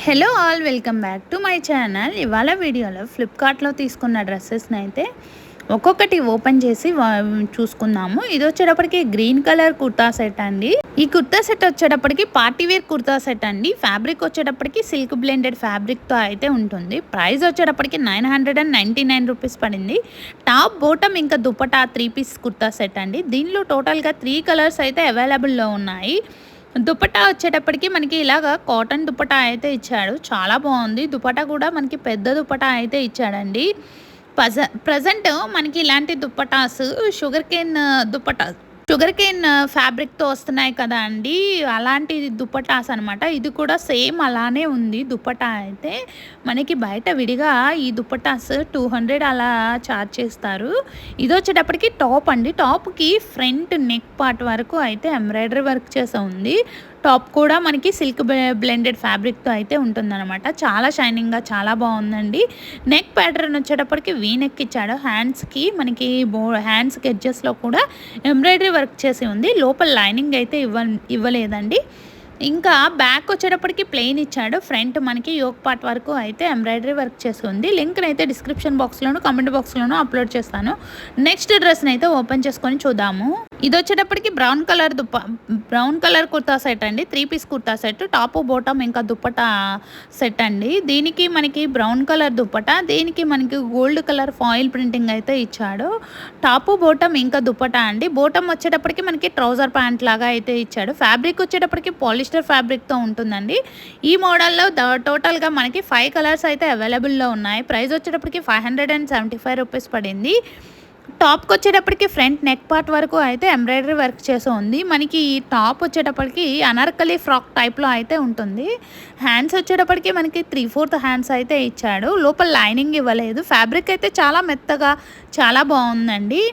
Hello all, welcome back to my channel. ఇవాళ వీడియోలో ఫ్లిప్కార్ట్లో తీసుకున్న డ్రెస్సెస్ని అయితే ఒక్కొక్కటి ఓపెన్ చేసి చూసుకుందాము. ఇది వచ్చేటప్పటికి గ్రీన్ కలర్ కుర్తా సెట్ అండి. ఈ కుర్తా సెట్ వచ్చేటప్పటికి పార్టీవేర్ కుర్తా సెట్ అండి. ఫ్యాబ్రిక్ వచ్చేటప్పటికి సిల్క్ బ్లెండెడ్ ఫ్యాబ్రిక్తో అయితే ఉంటుంది. ప్రైస్ వచ్చేటప్పటికి 999 రూపీస్ పడింది. టాప్ బాటమ్ ఇంకా దుపట్టా 3 పీస్ కుర్తా సెట్ అండి. దీనిలో టోటల్గా 3 కలర్స్ అయితే అవైలబుల్లో ఉన్నాయి. దుపట్టా వచ్చేటప్పటికి మనకి ఇలాగా కాటన్ దుపట్టా అయితే ఇచ్చాడు. చాలా బాగుంది. దుపట్టా కూడా మనకి పెద్ద దుపట్టా అయితే ఇచ్చాడండి. ప్రజెంట్ మనకి ఇలాంటి దుపట్టాస్ షుగర్ కేన్ ఫ్యాబ్రిక్తో వస్తున్నాయి కదా అండి, అలాంటి దుపట్టాస్ అనమాట. ఇది కూడా సేమ్ అలానే ఉంది. దుపట్టా అయితే మనకి బయట విడిగా ఈ దుపట్టాస్ 200 అలా చార్జ్ చేస్తారు. ఇది వచ్చేటప్పటికి టాప్ అండి. టాప్కి ఫ్రంట్ నెక్ పార్ట్ వరకు అయితే ఎంబ్రాయిడరీ వర్క్ చేసి ఉంది. టాప్ కూడా మనకి సిల్క్ బ్లెండెడ్ ఫ్యాబ్రిక్తో అయితే ఉంటుందన్నమాట. చాలా షైనింగ్గా చాలా బాగుందండి. నెక్ ప్యాటర్న్ వచ్చేటప్పటికి వీ నెక్ ఇచ్చాడు. హ్యాండ్స్కి మనకి హ్యాండ్స్కి ఎడ్జెస్లో కూడా ఎంబ్రాయిడరీ వర్క్ చేసి ఉంది. లోపల లైనింగ్ అయితే ఇవ్వలేదండి. ఇంకా బ్యాక్ వచ్చేటప్పటికి ప్లెయిన్ ఇచ్చాడు. ఫ్రంట్ మనకి యోక్ పార్ట్ వరకు అయితే ఎంబ్రాయిడరీ వర్క్ చేసి ఉంది. లింక్ని అయితే డిస్క్రిప్షన్ బాక్స్లోను కామెంట్ బాక్స్లోనూ అప్లోడ్ చేస్తాను. నెక్స్ట్ డ్రెస్ని అయితే ఓపెన్ చేసుకొని చూద్దాము. ఇది వచ్చేటప్పటికి బ్రౌన్ కలర్ కుర్తా సెట్ అండి. 3 piece kurta set, top bottom ఇంకా దుపట్టా సెట్ అండి. దీనికి మనకి బ్రౌన్ కలర్ దుపట్టా, దీనికి మనకి గోల్డ్ కలర్ ఫాయిల్ ప్రింటింగ్ అయితే ఇచ్చాడు. టాప్ బాటమ్ ఇంకా దుపట్టా అండి. బాటమ్ వచ్చేటప్పటికి మనకి ట్రౌజర్ ప్యాంట్ లాగా అయితే ఇచ్చాడు. ఫ్యాబ్రిక్ వచ్చేటప్పటికి పాలిస్టర్ ఫ్యాబ్రిక్తో ఉంటుందండి. ఈ మోడల్లో టోటల్గా మనకి 5 కలర్స్ అయితే అవైలబుల్లో ఉన్నాయి. ప్రైస్ వచ్చేటప్పటికి 575 రూపీస్ పడింది. టాప్కి వచ్చేటప్పటికి ఫ్రంట్ నెక్ పార్ట్ వరకు అయితే ఎంబ్రాయిడరీ వర్క్ చేసి ఉంది. మనకి ఈ టాప్ వచ్చేటప్పటికి అనార్కలి ఫ్రాక్ టైప్లో అయితే ఉంటుంది. హ్యాండ్స్ వచ్చేటప్పటికి మనకి 3/4 హ్యాండ్స్ అయితే ఇచ్చాడు. లోపల లైనింగ్ ఇవ్వలేదు. ఫ్యాబ్రిక్ అయితే చాలా మెత్తగా చాలా బాగుందండి.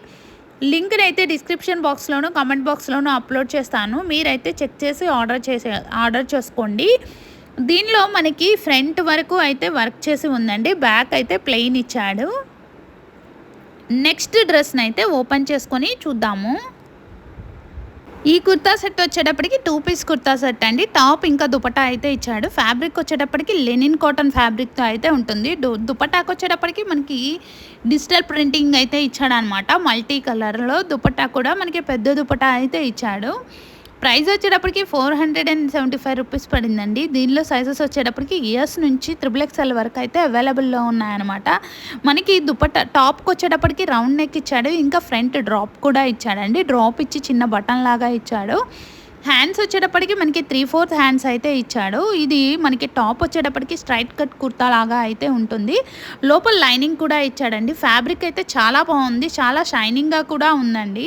లింక్ని అయితే డిస్క్రిప్షన్ బాక్స్లోను కామెంట్ బాక్స్లోనూ అప్లోడ్ చేస్తాను. మీరైతే చెక్ చేసి ఆర్డర్ చేసుకోండి. దీనిలో మనకి ఫ్రంట్ వరకు అయితే వర్క్ చేసి ఉందండి. బ్యాక్ అయితే ప్లెయిన్ ఇచ్చాడు. నెక్స్ట్ డ్రెస్ని అయితే ఓపెన్ చేసుకొని చూద్దాము. ఈ కుర్తా సెట్ వచ్చేటప్పటికి 2 పీస్ కుర్తా సెట్ అండి. టాప్ ఇంకా దుపట్టా అయితే ఇచ్చాడు. ఫ్యాబ్రిక్ వచ్చేటప్పటికి లెనిన్ కాటన్ ఫ్యాబ్రిక్తో అయితే ఉంటుంది. దుపట్టాకి వచ్చేటప్పటికి మనకి డిజిటల్ ప్రింటింగ్ అయితే ఇచ్చాడు అనమాట. మల్టీ కలర్లో దుపట్టా కూడా మనకి పెద్ద దుపట్టా అయితే ఇచ్చాడు. ప్రైస్ వచ్చేటప్పటికి 475 రూపీస్ పడిందండి. దీనిలో సైజెస్ వచ్చేటప్పటికి ఇయర్స్ నుంచి XXL వరకు అయితే అవైలబుల్లో ఉన్నాయన్నమాట. మనకి దుపట్టా టాప్కి వచ్చేటప్పటికి రౌండ్ నెక్ ఇచ్చాడు. ఇంకా ఫ్రంట్ డ్రాప్ కూడా ఇచ్చాడండి. డ్రాప్ ఇచ్చి చిన్న బటన్ లాగా ఇచ్చాడు. హ్యాండ్స్ వచ్చేటప్పటికి మనకి 3/4 హ్యాండ్స్ అయితే ఇచ్చాడు. ఇది మనకి టాప్ వచ్చేటప్పటికి స్ట్రైట్ కట్ కుర్తా లాగా అయితే ఉంటుంది. లోపల లైనింగ్ కూడా ఇచ్చాడండి. ఫ్యాబ్రిక్ అయితే చాలా బాగుంది. చాలా షైనింగ్గా కూడా ఉందండి.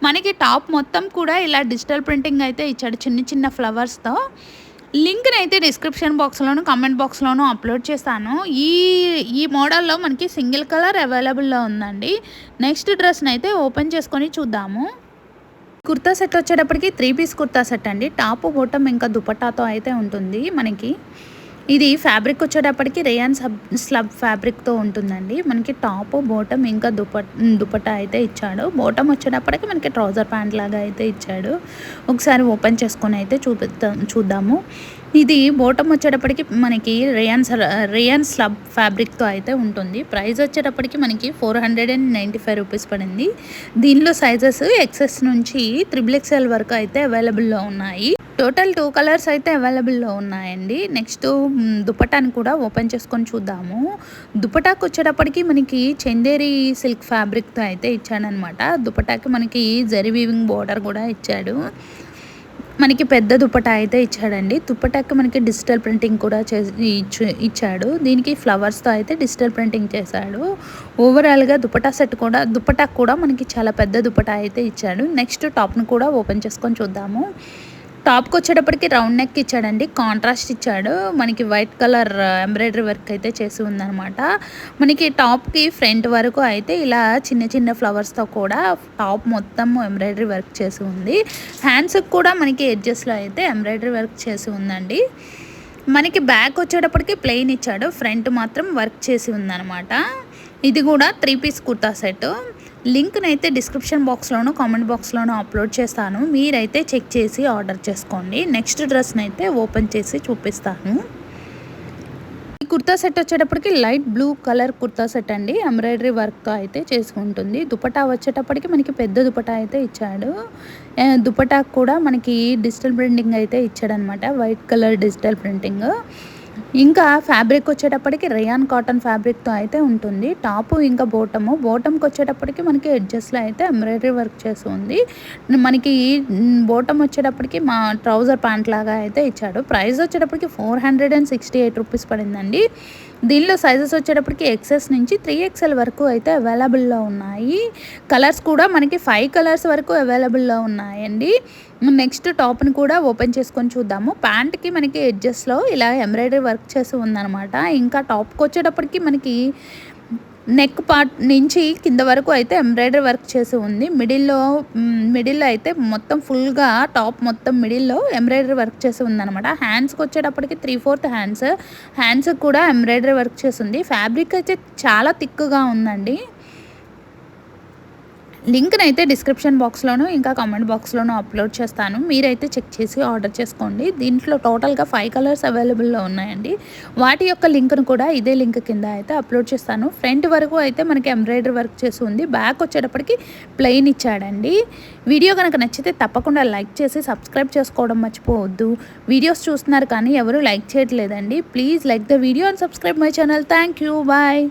మనకి టాప్ మొత్తం కూడా ఇలా డిజిటల్ ప్రింటింగ్ అయితే ఇచ్చాడు చిన్న చిన్న ఫ్లవర్స్తో. లింక్ని అయితే డిస్క్రిప్షన్ బాక్స్లోను కామెంట్ బాక్స్లోనూ అప్లోడ్ చేస్తాను. ఈ మోడల్లో మనకి సింగిల్ కలర్ అవైలబుల్లో ఉందండి. నెక్స్ట్ డ్రెస్ని అయితే ఓపెన్ చేసుకొని చూద్దాము. కుర్తా సెట్ వచ్చేటప్పటికి 3 పీస్ కుర్తా సెట్ అండి. టాప్ బాటమ్ ఇంకా దుపట్టాతో అయితే ఉంటుంది. మనకి ఇది ఫ్యాబ్రిక్ వచ్చేటప్పటికి రేయాన్ స్లబ్ ఫ్యాబ్రిక్తో ఉంటుందండి. మనకి టాప్ బాటమ్ ఇంకా దుపట్టా అయితే ఇచ్చాడు. బాటమ్ వచ్చేటప్పటికి మనకి ట్రౌజర్ ప్యాంట్ లాగా అయితే ఇచ్చాడు. ఒకసారి ఓపెన్ చేసుకొని అయితే చూద్దాము. ఇది బాటమ్ వచ్చేటప్పటికి మనకి రేయాన్ స్లబ్ ఫ్యాబ్రిక్తో అయితే ఉంటుంది. ప్రైస్ వచ్చేటప్పటికి మనకి 495 రూపీస్ పడింది. దీనిలో సైజెస్ XS నుంచి XXL వరకు అయితే అవైలబుల్లో ఉన్నాయి. టోటల్ 2 కలర్స్ అయితే అవైలబుల్లో ఉన్నాయండి. నెక్స్ట్ దుపట్టాని కూడా ఓపెన్ చేసుకొని చూద్దాము. దుపట్టాకి వచ్చేటప్పటికి మనకి చందేరి సిల్క్ ఫ్యాబ్రిక్తో అయితే ఇచ్చాడనమాట. దుపట్టాకి మనకి జరీ వీవింగ్ బోర్డర్ కూడా ఇచ్చాడు. మనకి పెద్ద దుపట్టా అయితే ఇచ్చాడండి. దుపట్టాకి మనకి డిజిటల్ ప్రింటింగ్ కూడా ఇచ్చాడు. దీనికి ఫ్లవర్స్తో అయితే డిజిటల్ ప్రింటింగ్ చేశాడు. ఓవరాల్గా దుపట్టా కూడా మనకి చాలా పెద్ద దుపట్టా అయితే ఇచ్చాడు. నెక్స్ట్ టాప్ను కూడా ఓపెన్ చేసుకొని చూద్దాము. టాప్కి వచ్చేటప్పటికి రౌండ్ నెక్ ఇచ్చాడండి. కాంట్రాస్ట్ ఇచ్చాడు. మనకి వైట్ కలర్ ఎంబ్రాయిడరీ వర్క్ అయితే చేసి ఉందన్నమాట. మనకి టాప్కి ఫ్రంట్ వరకు అయితే ఇలా చిన్న చిన్న ఫ్లవర్స్తో కూడా టాప్ మొత్తం ఎంబ్రాయిడరీ వర్క్ చేసి ఉంది. హ్యాండ్స్కి కూడా మనకి ఎడ్జెస్లో అయితే ఎంబ్రాయిడరీ వర్క్ చేసి ఉందండి. మనకి బ్యాక్ వచ్చేటప్పటికి ప్లెయిన్ ఇచ్చాడు. ఫ్రంట్ మాత్రం వర్క్ చేసి ఉందన్నమాట. ఇది కూడా 3 పీస్ కుర్తా సెట్. లింక్ని అయితే డిస్క్రిప్షన్ బాక్స్లోనూ కామెంట్ బాక్స్లోనూ అప్లోడ్ చేస్తాను. మీరైతే చెక్ చేసి ఆర్డర్ చేసుకోండి. నెక్స్ట్ డ్రెస్ని అయితే ఓపెన్ చేసి చూపిస్తాను. కుర్తా సెట్ వచ్చేటప్పటికి light blue colour kurta set అండి. ఎంబ్రాయిడరీ వర్క్తో అయితే చేసుకుంటుంది. దుపట్టా వచ్చేటప్పటికి మనకి పెద్ద దుపట్టా అయితే ఇచ్చాడు. దుపట్టా కూడా మనకి డిజిటల్ ప్రింటింగ్ అయితే ఇచ్చాడనమాట. White colour digital printing. ఇంకా ఫ్యాబ్రిక్ వచ్చేటప్పటికి రేయాన్ కాటన్ ఫ్యాబ్రిక్తో అయితే ఉంటుంది. టాపు ఇంకా బోటంకి వచ్చేటప్పటికి మనకి ఎడ్జెస్లో అయితే ఎంబ్రాయిడరీ వర్క్ చేసి ఉంది. మనకి బోటం వచ్చేటప్పటికి మా ట్రౌజర్ ప్యాంట్ లాగా అయితే ఇచ్చాడు. ప్రైస్ వచ్చేటప్పటికి 468 రూపీస్ పడిందండి. దీనిలో సైజెస్ వచ్చేటప్పటికి XS నుంచి 3XL వరకు అయితే అవైలబుల్లో ఉన్నాయి. కలర్స్ కూడా మనకి 5 కలర్స్ వరకు అవైలబుల్లో ఉన్నాయండి. నెక్స్ట్ టాప్ని కూడా ఓపెన్ చేసుకొని చూద్దాము. ప్యాంట్కి మనకి ఎడ్జెస్లో ఇలా ఎంబ్రాయిడరీ వర్క్ చేసి ఉందన్నమాట. ఇంకా టాప్కి వచ్చేటప్పటికి మనకి నెక్ పార్ట్ నుంచి కింద వరకు అయితే ఎంబ్రాయిడరీ వర్క్ చేసి ఉంది. మిడిల్లో అయితే మొత్తం ఫుల్గా టాప్ మొత్తం మిడిల్లో ఎంబ్రాయిడరీ వర్క్ చేసి ఉందన్నమాట. హ్యాండ్స్కి వచ్చేటప్పటికి 3/4 హ్యాండ్స్ కూడా ఎంబ్రాయిడరీ వర్క్ చేసి ఉంది. ఫ్యాబ్రిక్ అయితే చాలా థిక్గా ఉందండి. లింక్ని అయితే డిస్క్రిప్షన్ బాక్స్లోను ఇంకా కామెంట్ బాక్స్లోనూ అప్లోడ్ చేస్తాను. మీరైతే చెక్ చేసి ఆర్డర్ చేసుకోండి. దీంట్లో టోటల్గా 5 కలర్స్ అవైలబుల్లో ఉన్నాయండి. వాటి యొక్క లింక్ను కూడా ఇదే లింక్ కింద అయితే అప్లోడ్ చేస్తాను. ఫ్రంట్ వరకు అయితే మనకి ఎంబ్రాయిడరీ వర్క్ చేసి ఉంది. బ్యాక్ వచ్చేటప్పటికి ప్లెయిన్ ఇచ్చాడండి. వీడియో కనుక నచ్చితే తప్పకుండా లైక్ చేసి సబ్స్క్రైబ్ చేసుకోవడం మర్చిపోవద్దు. వీడియోస్ చూస్తున్నారు కానీ ఎవరు లైక్ చేయట్లేదండి. Please like the video and subscribe my channel. Thank you. Bye.